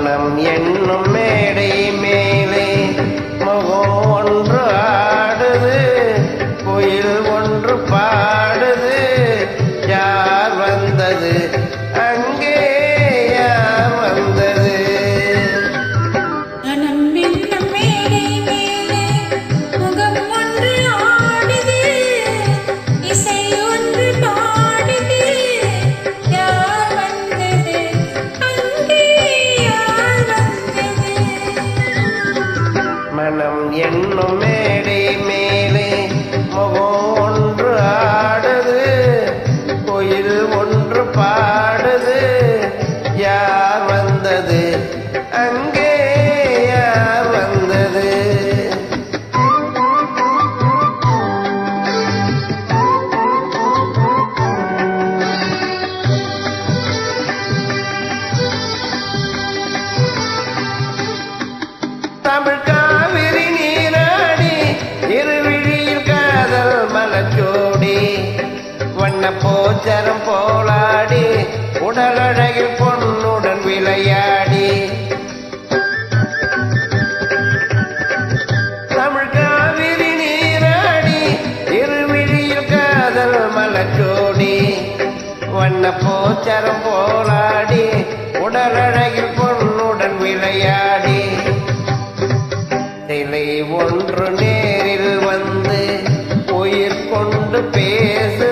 மனம் என்னும் மேடை மேலே முகம் ஒன்று ஆடுது, குயில் ஒன்று பாடுது. யார் வந்தது அங்கே, யார் வந்தது? மனம் என்னும் மேடை மேலே முகம் ஒன்று ஆடுது, இசை ஒன்று பாடுது. யார் வந்தது அங்கே, யார் வந்தது? மனம் என்னும் மேடை மேலே முகம் ஒன்று ஆடுது, கோயில் ஒன்று பாடுது. யார் வந்தது அங்கே, யார் வந்தது? தமிழ் காவிரி நீராடி இருவிழியில் காதல் மலச்சோடி, வண்ண போச்சரம் போலாடி உடல் அழகில் பொன்னுடன் விளையாடி. தமிழ் காவிரி நீராடி இருவிழியில் காதல் மலச்சோடி, வண்ண போச்சரம் போலாடி உடல் அழகில் பொன்னுடன் விளையாடி. சிலை ஒன்று நேரில் வந்து உயிர் கொண்டு பேசு